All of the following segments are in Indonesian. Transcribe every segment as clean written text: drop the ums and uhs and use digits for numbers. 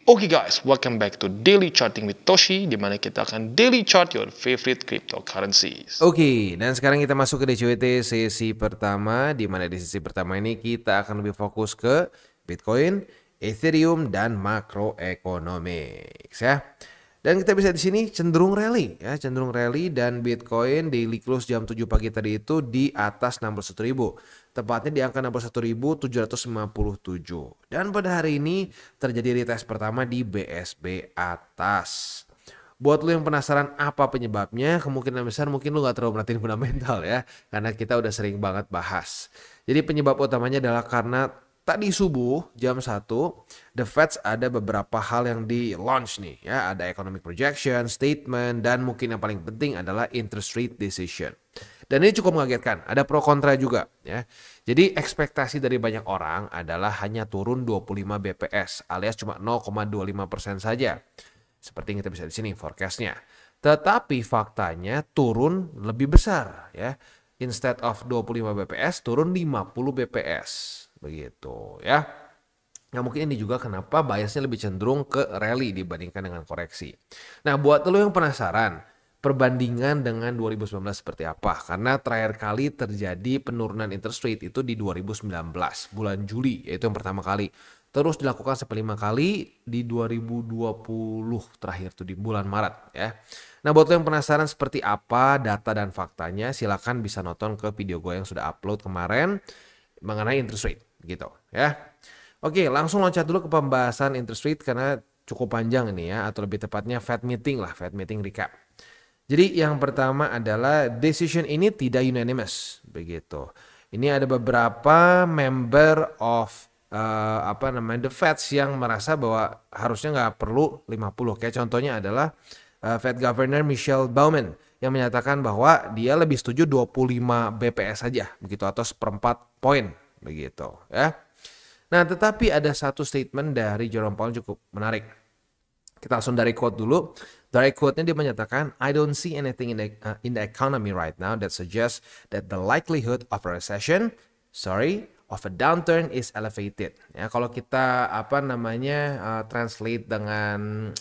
Oke guys, welcome back to Daily Charting with Toshi, di mana kita akan daily chart your favorite cryptocurrencies. Oke, dan sekarang kita masuk ke DCWT sesi pertama, di mana di sesi pertama ini kita akan lebih fokus ke Bitcoin, Ethereum, dan macroeconomics ya. Dan kita bisa di sini cenderung rally ya, dan Bitcoin daily close jam 7 pagi tadi itu di atas 61.000. Tepatnya di angka 61.757. Dan pada hari ini terjadi retest pertama di BSB atas. Buat lo yang penasaran apa penyebabnya, kemungkinan besar mungkin lo gak terlalu merhatiin fundamental ya. Karena kita udah sering banget bahas. Jadi penyebab utamanya adalah karena tadi subuh jam 1, The Fed ada beberapa hal yang di launch nih ya. Ada economic projection, statement, dan mungkin yang paling penting adalah interest rate decision. Dan ini cukup mengagetkan, ada pro kontra juga ya. Jadi ekspektasi dari banyak orang adalah hanya turun 25 BPS alias cuma 0,25% saja. Seperti yang kita bisa di sini forecastnya. Tetapi faktanya turun lebih besar ya. Instead of 25 BPS turun 50 BPS. Begitu ya. Nah mungkin ini juga kenapa biasnya lebih cenderung ke rally dibandingkan dengan koreksi. Nah buat lo yang penasaran perbandingan dengan 2019 seperti apa? Karena terakhir kali terjadi penurunan interest rate itu di 2019 bulan Juli, yaitu yang pertama kali. Terus dilakukan sampai 5 kali di 2020 terakhir tuh di bulan Maret ya. Nah buat lo yang penasaran seperti apa data dan faktanya, silakan bisa nonton ke video gue yang sudah upload kemarin mengenai interest rate gitu ya. Oke, langsung loncat dulu ke pembahasan interest rate karena cukup panjang ini ya, atau lebih tepatnya Fed meeting recap. Jadi yang pertama adalah decision ini tidak unanimous begitu. Ini ada beberapa member of the Fed yang merasa bahwa harusnya nggak perlu 50. Kayak contohnya adalah Fed Governor Michelle Bowman yang menyatakan bahwa dia lebih setuju 25 BPS saja begitu atau 1/4 poin begitu ya. Nah, tetapi ada satu statement dari Jerome Powell cukup menarik. Kita langsung dari quote dulu. Dari quote-nya dia menyatakan, I don't see anything in the economy right now that suggests that the likelihood of a recession, of a downturn is elevated. Ya, kalau kita translate dengan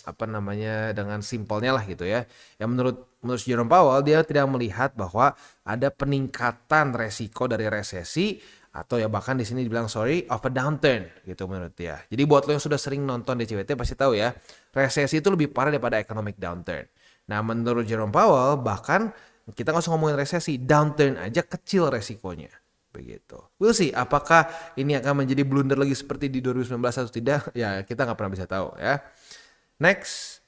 dengan simpelnya lah gitu ya. Yang menurut Jerome Powell dia tidak melihat bahwa ada peningkatan resiko dari resesi atau ya bahkan di sini dibilang of a downturn gitu menurut dia. Jadi buat lo yang sudah sering nonton DCWT pasti tahu ya, resesi itu lebih parah daripada economic downturn. Nah menurut Jerome Powell bahkan kita nggak usah ngomongin resesi, downturn aja kecil resikonya. Begitu. We'll see apakah ini akan menjadi blunder lagi seperti di 2019 atau tidak, ya kita nggak pernah bisa tahu ya. Next,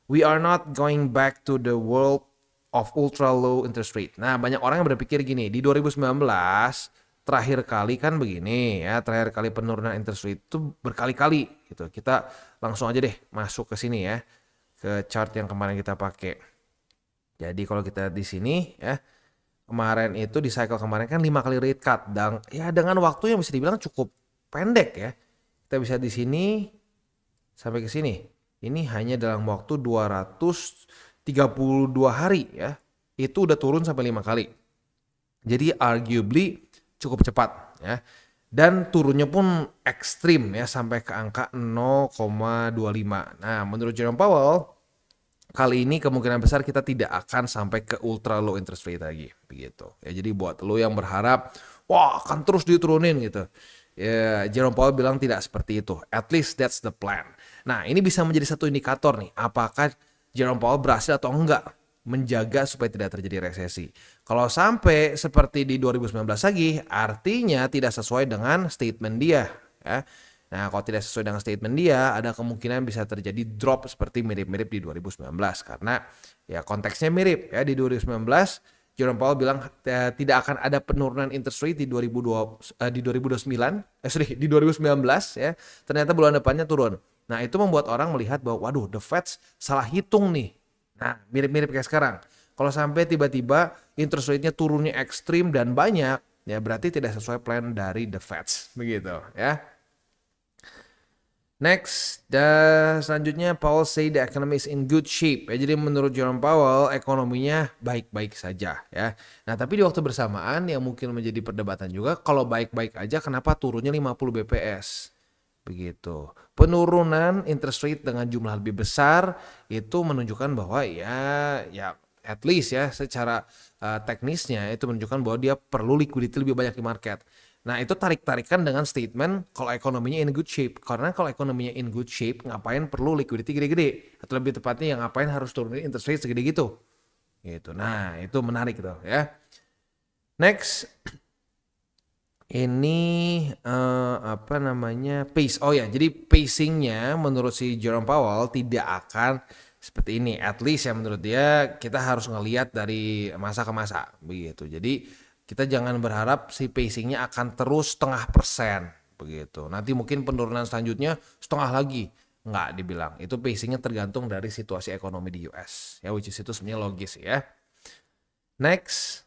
we are not going back to the world of ultra low interest rate. Nah banyak orang yang berpikir gini, di 2019 terakhir kali kan begini ya, terakhir kali penurunan interest rate itu berkali-kali gitu. Kita langsung aja deh masuk ke sini ya, ke chart yang kemarin kita pakai. Jadi kalau kita di sini ya, kemarin itu di cycle kemarin kan 5 kali rate cut dan ya dengan waktu yang bisa dibilang cukup pendek ya. Kita bisa di sini sampai ke sini. Ini hanya dalam waktu 232 hari ya. Itu udah turun sampai 5 kali. Jadi arguably cukup cepat ya. Dan turunnya pun ekstrim ya sampai ke angka 0,25. Nah, menurut Jerome Powell kali ini kemungkinan besar kita tidak akan sampai ke ultra low interest rate lagi begitu. Ya jadi buat lo yang berharap wah akan terus diturunin gitu. Ya, Jerome Powell bilang tidak seperti itu. At least that's the plan. Nah, ini bisa menjadi satu indikator nih apakah Jerome Powell berhasil atau enggak menjaga supaya tidak terjadi resesi. Kalau sampai seperti di 2019 lagi, artinya tidak sesuai dengan statement dia. Ya. Nah, kalau tidak sesuai dengan statement dia, ada kemungkinan bisa terjadi drop seperti mirip-mirip di 2019. Karena ya konteksnya mirip ya di 2019. Jerome Powell bilang tidak akan ada penurunan interest rate di 2019 ya. Ternyata bulan depannya turun. Nah, itu membuat orang melihat bahwa waduh, the Fed salah hitung nih. Nah, mirip-mirip kayak sekarang. Kalau sampai tiba-tiba interest rate-nya turunnya ekstrim dan banyak, ya berarti tidak sesuai plan dari the Fed. Begitu, ya. Next, selanjutnya Powell say the economy is in good shape. Ya, jadi menurut Jerome Powell, ekonominya baik-baik saja. Ya. Nah, tapi di waktu bersamaan yang mungkin menjadi perdebatan juga, kalau baik-baik aja kenapa turunnya 50 BPS? Begitu. Penurunan interest rate dengan jumlah lebih besar itu menunjukkan bahwa ya at least ya secara teknisnya itu menunjukkan bahwa dia perlu liquidity lebih banyak di market. Nah itu tarik-tarikan dengan statement kalau ekonominya in good shape. Karena kalau ekonominya in good shape ngapain perlu liquidity gede-gede. Atau lebih tepatnya yang ngapain harus turunin interest rate segede gitu. Gitu. Nah itu menarik tuh ya. Next. Ini apa namanya pace. Oh ya, jadi pacingnya menurut si Jerome Powell tidak akan seperti ini. At least ya menurut dia kita harus ngelihat dari masa ke masa begitu. Jadi kita jangan berharap si pacingnya akan terus 0,5% begitu. Nanti mungkin penurunan selanjutnya setengah lagi. Nggak dibilang. Itu pacingnya tergantung dari situasi ekonomi di US. Ya, which is itu sebenarnya logis ya. Next.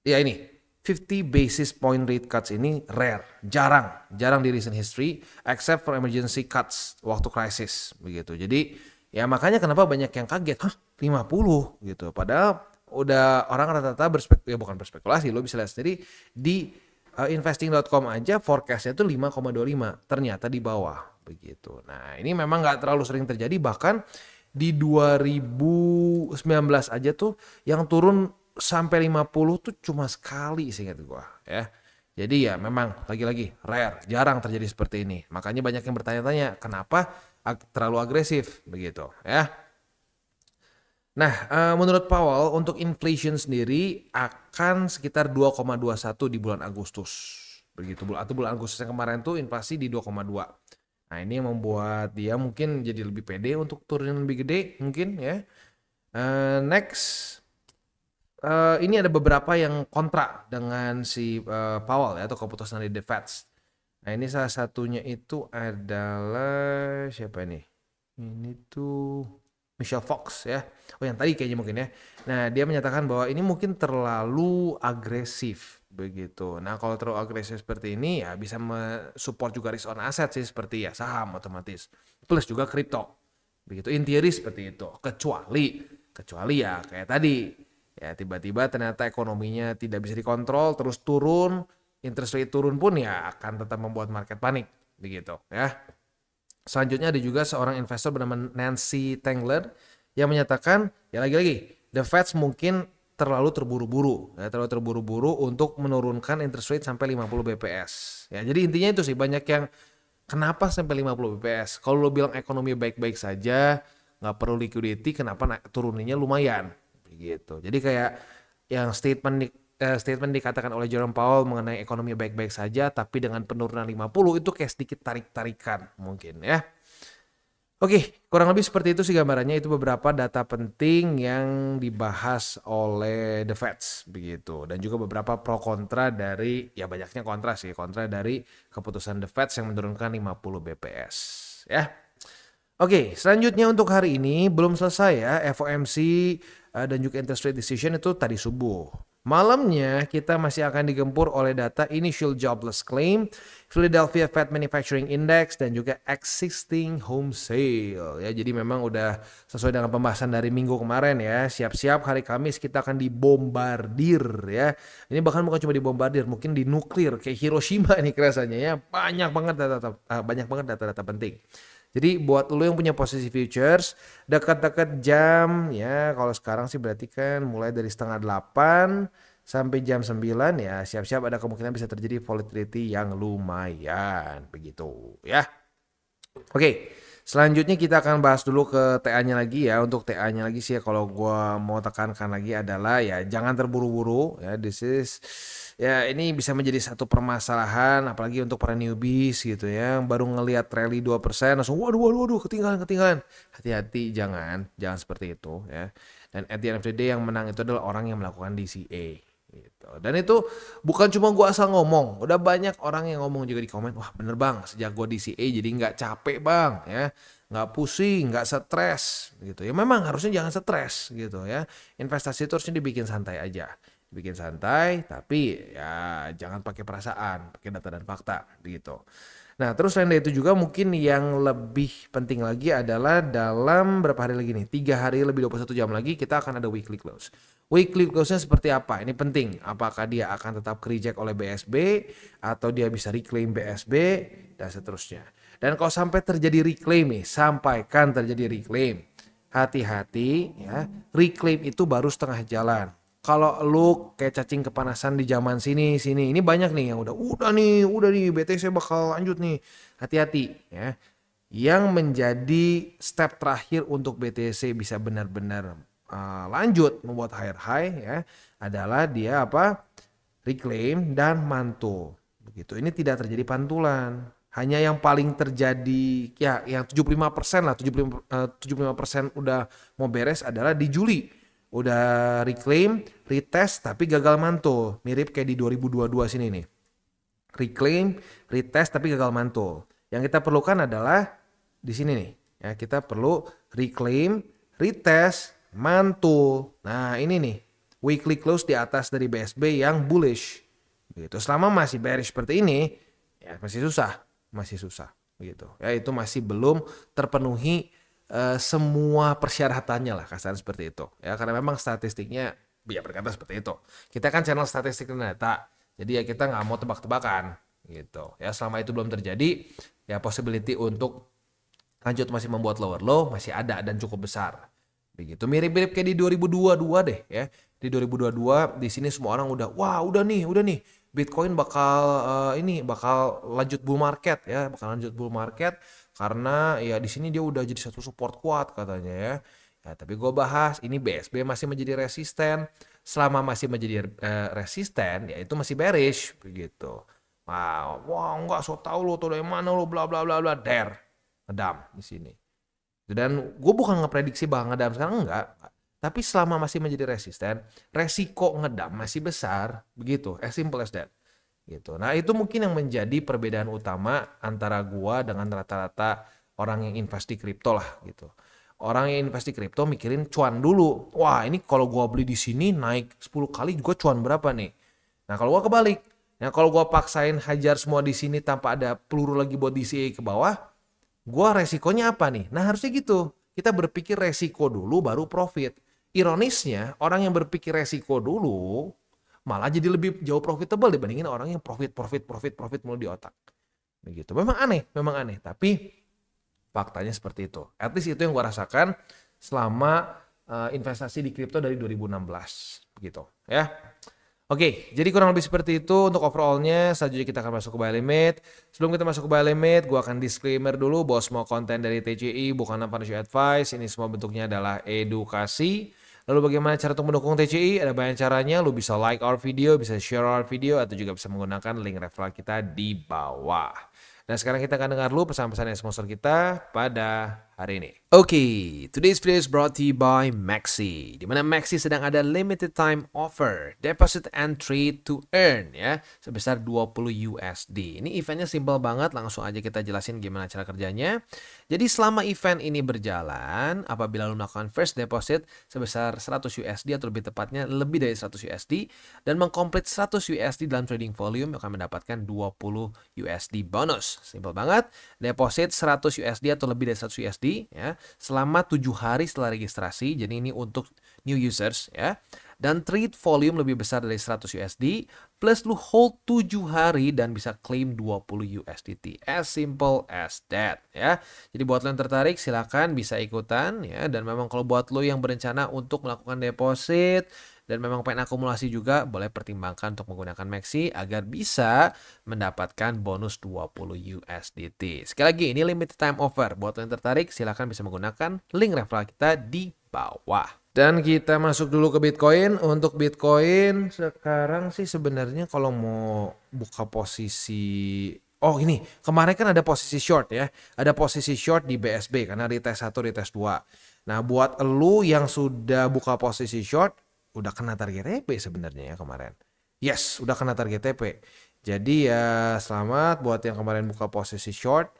Ya ini 50 basis point rate cuts ini rare, jarang di recent history except for emergency cuts waktu krisis begitu. Jadi ya makanya kenapa banyak yang kaget, 50 gitu. Padahal udah orang rata-rata bukan berspekulasi, lo bisa lihat sendiri di investing.com aja forecastnya tuh 5,25, ternyata di bawah begitu. Nah ini memang nggak terlalu sering terjadi, bahkan di 2019 aja tuh yang turun sampai 50 tuh cuma sekali seingat gua ya. Jadi ya memang lagi-lagi rare, jarang terjadi seperti ini. Makanya banyak yang bertanya-tanya kenapa terlalu agresif begitu ya. Nah, menurut Powell untuk inflation sendiri akan sekitar 2,21 di bulan Agustus. Begitu, atau bulan Agustus yang kemarin tuh inflasi di 2,2. Nah, ini yang membuat dia mungkin jadi lebih pede untuk turunin lebih gede mungkin ya. Next. Ini ada beberapa yang kontra dengan si Powell ya, atau keputusan dari The Fed. Nah ini salah satunya itu adalah siapa ini? Ini tuh Michelle Fox ya. Oh yang tadi kayaknya mungkin ya. Nah dia menyatakan bahwa ini mungkin terlalu agresif begitu. Nah kalau terlalu agresif seperti ini ya bisa support juga risk on asset sih, seperti ya saham otomatis. Plus juga kripto. Begitu in theory seperti itu. Kecuali ya kayak tadi. Ya tiba-tiba ternyata ekonominya tidak bisa dikontrol, terus turun, interest rate turun pun ya akan tetap membuat market panik, begitu ya. Selanjutnya ada juga seorang investor bernama Nancy Tengler yang menyatakan ya lagi-lagi the Fed mungkin terlalu terburu-buru untuk menurunkan interest rate sampai 50 bps. Ya jadi intinya itu sih, banyak yang kenapa sampai 50 bps? Kalau lo bilang ekonomi baik-baik saja, nggak perlu liquidity, kenapa turunnya lumayan? Gitu. Jadi kayak yang statement dikatakan oleh Jerome Powell mengenai ekonomi baik-baik saja tapi dengan penurunan 50 itu kayak sedikit tarik-tarikan mungkin ya. Oke, kurang lebih seperti itu sih gambarannya. Itu beberapa data penting yang dibahas oleh The Fed begitu, dan juga beberapa pro kontra dari ya banyaknya kontra dari keputusan The Fed yang menurunkan 50 bps ya. Oke, selanjutnya untuk hari ini belum selesai ya FOMC dan juga interest rate decision itu tadi subuh. Malamnya kita masih akan digempur oleh data initial jobless claim, Philadelphia Fed Manufacturing Index, dan juga existing home sale. Ya, jadi memang udah sesuai dengan pembahasan dari minggu kemarin ya. Siap-siap hari Kamis kita akan dibombardir ya. Ini bahkan bukan cuma dibombardir, mungkin dinuklir kayak Hiroshima nih kerasanya ya. Banyak banget data-data penting. Jadi buat lo yang punya posisi futures dekat-dekat jam ya, kalau sekarang sih berarti kan mulai dari 7:30 sampai jam 9 ya, siap-siap ada kemungkinan bisa terjadi volatility yang lumayan begitu ya. Oke, selanjutnya kita akan bahas dulu ke TA-nya lagi ya. Untuk TA-nya lagi sih ya, kalau gua mau tekankan lagi adalah ya jangan terburu-buru ya. Ya ini bisa menjadi satu permasalahan apalagi untuk para newbies gitu ya, baru ngelihat rally 2% langsung waduh ketinggalan. Hati-hati, jangan seperti itu ya. Dan at the end of the day yang menang itu adalah orang yang melakukan DCA gitu. Dan itu bukan cuma gua asal ngomong, udah banyak orang yang ngomong juga di komen, wah bener bang, sejak gua DCA jadi nggak capek bang ya, nggak pusing, nggak stres gitu ya. Memang harusnya jangan stres gitu ya, investasi itu harusnya dibikin santai aja. Tapi ya jangan pakai perasaan, pakai data dan fakta begitu. Nah, terus selain dari itu juga mungkin yang lebih penting lagi adalah dalam berapa hari lagi nih? 3 hari lebih 21 jam lagi kita akan ada weekly close. Weekly close-nya seperti apa? Ini penting. Apakah dia akan tetap reject oleh BSB atau dia bisa reclaim BSB dan seterusnya. Dan kalau sampai terjadi reclaim nih, sampaikan terjadi reclaim. Hati-hati ya, reclaim itu baru setengah jalan. Kalau lu kayak cacing kepanasan di zaman sini, ini banyak nih yang udah nih BTC bakal lanjut nih. Hati-hati ya. Yang menjadi step terakhir untuk BTC bisa benar-benar lanjut membuat higher high ya adalah dia apa? Reclaim dan mantul. Begitu. Ini tidak terjadi pantulan. Hanya yang paling terjadi ya yang 75% lah, 75% udah mau beres adalah di Juli. Udah reclaim, retest tapi gagal mantul. Mirip kayak di 2022 sini nih. Reclaim, retest tapi gagal mantul. Yang kita perlukan adalah di sini nih. Ya, kita perlu reclaim, retest, mantul. Nah, ini nih. Weekly close di atas dari BSB yang bullish. Gitu. Selama masih bearish seperti ini, ya masih susah begitu. Ya itu masih belum terpenuhi semua persyaratannya lah, kasar seperti itu ya, karena memang statistiknya ya berkata seperti itu. Kita kan channel statistik dan data, jadi ya kita nggak mau tebak-tebakan gitu ya. Selama itu belum terjadi ya possibility untuk lanjut masih membuat lower low masih ada dan cukup besar begitu. Mirip-mirip kayak di 2022 deh ya. Di 2022 di sini semua orang udah nih Bitcoin bakal bakal lanjut bull market ya, bakal lanjut bull market karena ya di sini dia udah jadi satu support kuat katanya ya. Ya tapi gue bahas ini BSB masih menjadi resisten. Selama masih menjadi resisten ya itu masih bearish begitu. Wah enggak, so tau lo tuh dari mana lo bla bla bla bla ngedam di sini. Dan gue bukan ngeprediksi bakal ngedam sekarang enggak. Tapi selama masih menjadi resisten, resiko ngedam masih besar, begitu, as simple as that. Gitu. Nah itu mungkin yang menjadi perbedaan utama antara gua dengan rata-rata orang yang invest di kripto lah gitu. Orang yang invest di kripto mikirin cuan dulu. Wah ini kalau gua beli di sini naik 10 kali juga cuan berapa nih? Nah kalau gua kebalik, nah kalau gua paksain hajar semua di sini tanpa ada peluru lagi buat DCA ke bawah, gua resikonya apa nih? Nah harusnya gitu. Kita berpikir resiko dulu baru profit. Ironisnya, orang yang berpikir resiko dulu malah jadi lebih jauh profitable dibandingin orang yang profit mulu di otak. Begitu. Memang aneh. Tapi faktanya seperti itu. At least itu yang gue rasakan selama investasi di kripto dari 2016. Begitu. Ya. Oke, jadi kurang lebih seperti itu untuk overallnya. Selanjutnya kita akan masuk ke buy limit. Sebelum kita masuk ke buy limit, gue akan disclaimer dulu bahwa semua konten dari TCI bukanlah financial advice. Ini semua bentuknya adalah edukasi. Lalu bagaimana cara untuk mendukung TCI? Ada banyak caranya. Lu bisa like our video, bisa share our video, atau juga bisa menggunakan link referral kita di bawah. Dan sekarang kita akan dengar dulu pesan-pesan dari sponsor kita pada hari ini. Oke, today's video is brought to you by Maxi. Di mana Maxi sedang ada limited time offer, deposit and trade to earn ya, sebesar 20 USD. Ini eventnya simple banget, langsung aja kita jelasin gimana cara kerjanya. Jadi selama event ini berjalan, apabila lu melakukan first deposit sebesar 100 USD atau lebih tepatnya lebih dari 100 USD dan mengkomplit 100 USD dalam trading volume, akan mendapatkan 20 USD bonus. Simple banget, deposit 100 USD atau lebih dari 100 USD ya, selama 7 hari setelah registrasi. Jadi ini untuk new users ya. Dan trade volume lebih besar dari 100 USD plus lu hold 7 hari dan bisa claim 20 USDT. As simple as that ya. Jadi buat lo yang tertarik silakan bisa ikutan ya. Dan memang kalau buat lo yang berencana untuk melakukan deposit dan memang pengen akumulasi juga, boleh pertimbangkan untuk menggunakan Maxi agar bisa mendapatkan bonus 20 USDT. Sekali lagi ini limited time offer. Buat lo yang tertarik silakan bisa menggunakan link referral kita di bawah. Dan kita masuk dulu ke Bitcoin. Untuk Bitcoin sekarang sih sebenarnya kalau mau buka posisi, oh ini kemarin kan ada posisi short ya. Ada posisi short di BSB karena retest 1, retest 2. Nah buat elu yang sudah buka posisi short, udah kena target TP sebenarnya ya kemarin. Yes, udah kena target TP. Jadi ya selamat buat yang kemarin buka posisi short.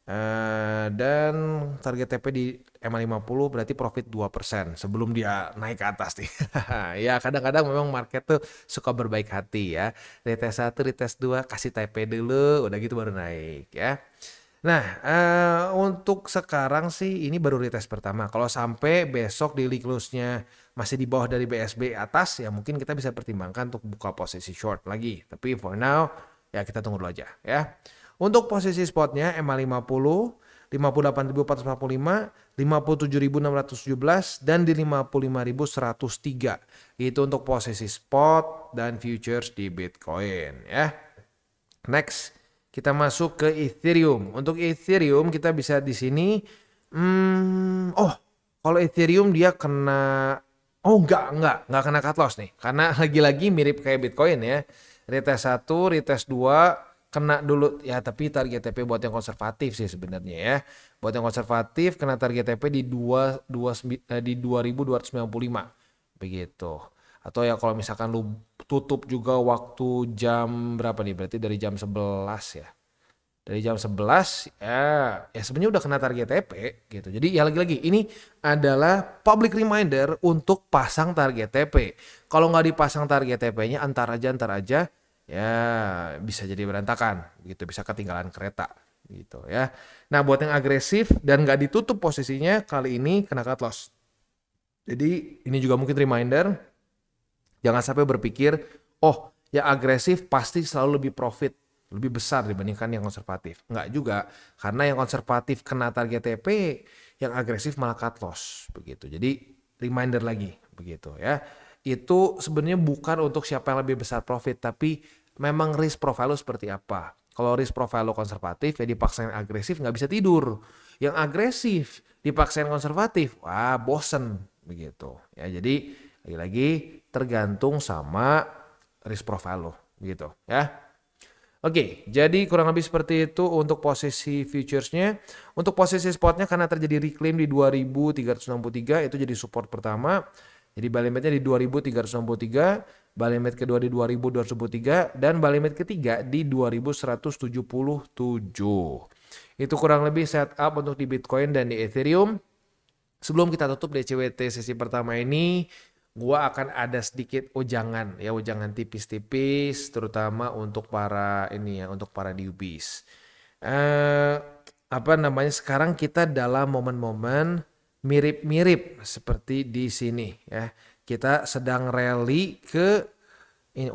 Dan target TP di MA50 berarti profit 2% sebelum dia naik ke atas nih. Ya kadang-kadang memang market tuh suka berbaik hati ya. Retest 1, retest 2 kasih TP dulu, udah gitu baru naik ya. Nah, untuk sekarang sih ini baru retest pertama. Kalau sampai besok daily close-nya masih di bawah dari BSB atas, ya mungkin kita bisa pertimbangkan untuk buka posisi short lagi. Tapi for now, ya kita tunggu dulu aja ya. Untuk posisi spotnya MA50, 58.445, 57.617, dan di 55.103. Itu untuk posisi spot dan futures di Bitcoin ya. Next, kita masuk ke Ethereum. Untuk Ethereum kita bisa di sini. Kalau Ethereum dia kena. Enggak kena cut loss nih. Karena lagi-lagi mirip kayak Bitcoin ya. Retest 1, retest 2 kena dulu ya, tapi target TP buat yang konservatif sih sebenarnya ya. Buat yang konservatif kena target TP di 2295 begitu. Atau ya kalau misalkan lu tutup juga waktu jam berapa nih? Berarti dari jam 11 ya. Dari jam 11 ya sebenarnya udah kena target TP gitu. Jadi ya lagi-lagi ini adalah public reminder untuk pasang target TP. Kalau nggak dipasang target TP-nya antar aja ya bisa jadi berantakan gitu, bisa ketinggalan kereta gitu ya. Nah buat yang agresif dan nggak ditutup posisinya kali ini kena cut loss. Jadi ini juga mungkin reminder, jangan sampai berpikir yang agresif pasti selalu lebih profit, lebih besar dibandingkan yang konservatif. Nggak juga, karena yang konservatif kena target TP, yang agresif malah cut loss begitu. Jadi reminder lagi begitu ya. Itu sebenarnya bukan untuk siapa yang lebih besar profit, tapi memang risk profile lo seperti apa. Kalau risk profile lo konservatif ya dipaksain agresif nggak bisa tidur. Yang agresif dipaksain konservatif, wah bosen begitu. Ya jadi lagi-lagi tergantung sama risk profile lo gitu ya. Oke, jadi kurang lebih seperti itu untuk posisi futuresnya. Untuk posisi spotnya karena terjadi reclaim di 2363 itu jadi support pertama. Jadi buy limitnya di 2363, buy limit kedua di 2203, dan buy limit ketiga di 2177. Itu kurang lebih setup untuk di Bitcoin dan di Ethereum. Sebelum kita tutup DCWT sesi pertama ini, gua akan ada sedikit ujangan tipis-tipis, terutama untuk para newbies. Sekarang kita dalam momen-momen mirip-mirip seperti di sini ya. Kita sedang rally ke ini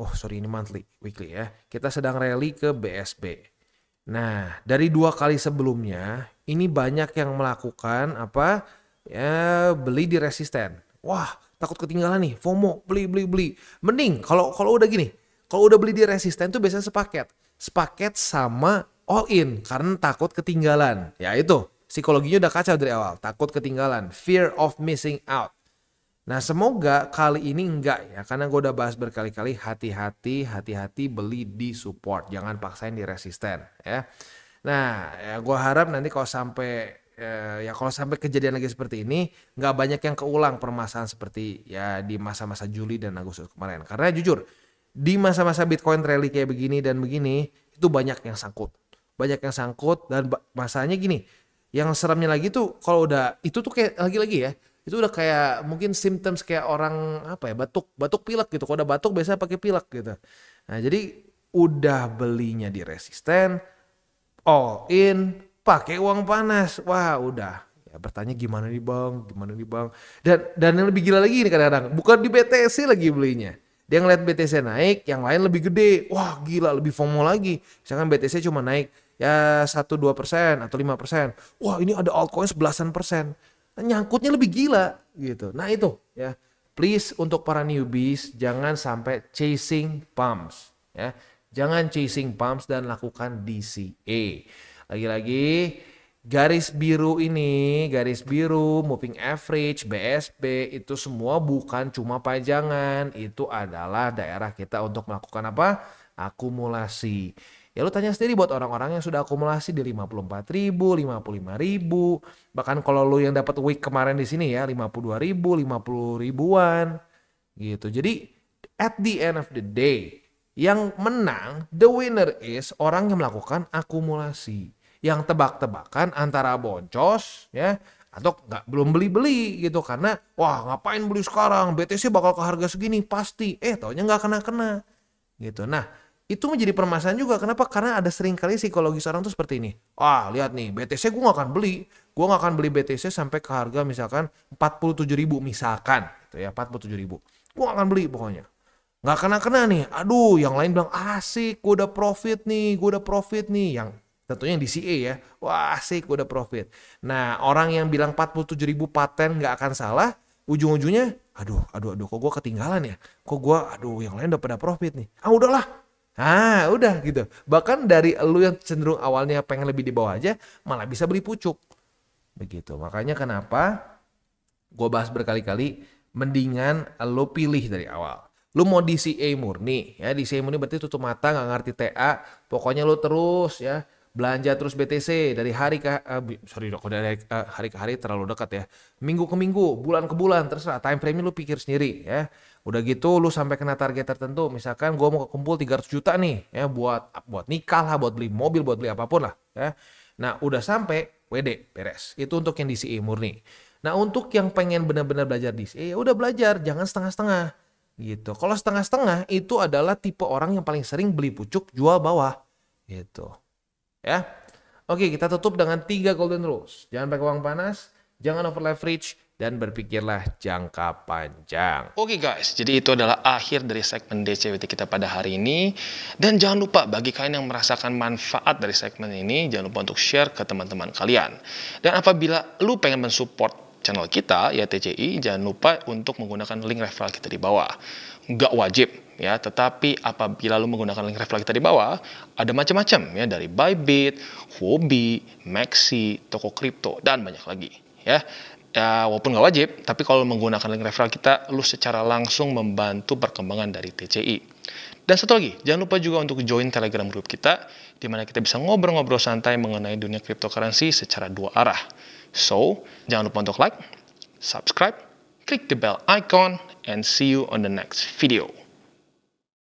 weekly ya. Kita sedang rally ke BSB. Nah, dari 2 kali sebelumnya ini banyak yang melakukan beli di resisten. Wah, takut ketinggalan nih, FOMO, beli. Mending kalau udah gini, kalau udah beli di resisten tuh biasanya sepaket sama all in karena takut ketinggalan. Ya itu, psikologinya udah kacau dari awal, takut ketinggalan, fear of missing out. Nah semoga kali ini enggak ya, karena gue udah bahas berkali-kali, hati-hati beli di support, jangan paksain di resisten ya. Nah ya gue harap nanti kalau sampai kejadian lagi seperti ini, nggak banyak yang keulang permasalahan seperti ya di masa-masa Juli dan Agustus kemarin. Karena jujur di masa-masa Bitcoin rally kayak begini itu banyak yang sangkut dan masalahnya gini. Yang seremnya lagi tuh kalau udah itu tuh kayak lagi-lagi ya, itu udah kayak mungkin symptoms kayak orang batuk pilek gitu. Kalau udah batuk biasanya pakai pilek gitu. Nah jadi udah belinya di resisten, all in, pakai uang panas, wah udah ya bertanya gimana nih bang, dan yang lebih gila lagi nih kadang-kadang bukan di BTC lagi belinya, dia ngeliat BTC naik, yang lain lebih gede, wah gila lebih FOMO lagi, misalkan BTC cuma naik ya 1-2% atau 5%, wah ini ada altcoin belasan persen, nyangkutnya lebih gila gitu. Nah itu ya, please untuk para newbies jangan sampai chasing pumps ya, jangan chasing pumps dan lakukan DCA. Lagi-lagi garis biru, moving average, BSB itu semua bukan cuma pajangan, itu adalah daerah kita untuk melakukan akumulasi. Ya lu tanya sendiri buat orang-orang yang sudah akumulasi di 54.000, 55.000, bahkan kalau lu yang dapat week kemarin di sini ya 52.000, 50.000-an gitu. Jadi at the end of the day yang menang, the winner is orang yang melakukan akumulasi. yang tebak-tebakan antara boncos ya atau nggak belum beli-beli gitu karena wah ngapain beli sekarang BTC bakal ke harga segini pasti taunya nggak kena gitu. Nah itu menjadi permasalahan juga. Kenapa? Karena ada sering kali psikologis orang tuh seperti ini. Wah lihat nih BTC gue nggak akan beli BTC sampai ke harga misalkan 47.000 misalkan gitu ya 47.000 gue nggak akan beli pokoknya. Nggak kena nih, aduh yang lain bilang asik gue udah profit nih, yang tentunya yang DCA ya, wah asik gue udah profit. Nah orang yang bilang 47.000 paten nggak akan salah, ujung-ujungnya aduh kok gue ketinggalan ya, yang lain udah pada profit nih, udahlah. Nah udah gitu, bahkan dari lu yang cenderung awalnya pengen lebih di bawah aja, malah bisa beli pucuk. Begitu, makanya kenapa gue bahas berkali-kali, mendingan lu pilih dari awal. Lu mau DCA murni ya, DCA murni berarti tutup mata nggak ngerti TA, pokoknya lu terus ya belanja terus BTC dari hari ke hari ke hari terlalu dekat ya, minggu ke minggu, bulan ke bulan, terserah time frame-nya lu pikir sendiri ya. Udah gitu lu sampai kena target tertentu, misalkan gua mau kumpul 300 juta nih ya buat nikah lah, buat beli mobil, buat beli apapun lah ya. Nah udah sampai WD beres, itu untuk yang DCA murni. Nah untuk yang pengen benar-benar belajar DCA ya udah belajar, jangan setengah-setengah gitu. Kalau setengah-setengah itu adalah tipe orang yang paling sering beli pucuk jual bawah gitu ya. Oke, kita tutup dengan 3 golden rules. Jangan pakai uang panas, jangan over leverage, dan berpikirlah jangka panjang. Oke guys, jadi itu adalah akhir dari segmen DCWT kita pada hari ini. Dan jangan lupa bagi kalian yang merasakan manfaat dari segmen ini, jangan lupa untuk share ke teman-teman kalian. Dan apabila lu pengen mensupport channel kita, ya TCI, jangan lupa untuk menggunakan link referral kita di bawah. Nggak wajib ya, tetapi apabila lu menggunakan link referral kita di bawah, ada macam-macam ya, dari Bybit, Huobi, Maxi, toko kripto, dan banyak lagi ya. Ya, walaupun nggak wajib, tapi kalau menggunakan link referral kita, lu secara langsung membantu perkembangan dari TCI. Dan satu lagi, jangan lupa juga untuk join Telegram group kita, di mana kita bisa ngobrol-ngobrol santai mengenai dunia cryptocurrency secara 2 arah. So, jangan lupa untuk like, subscribe, click the bell icon, and see you on the next video.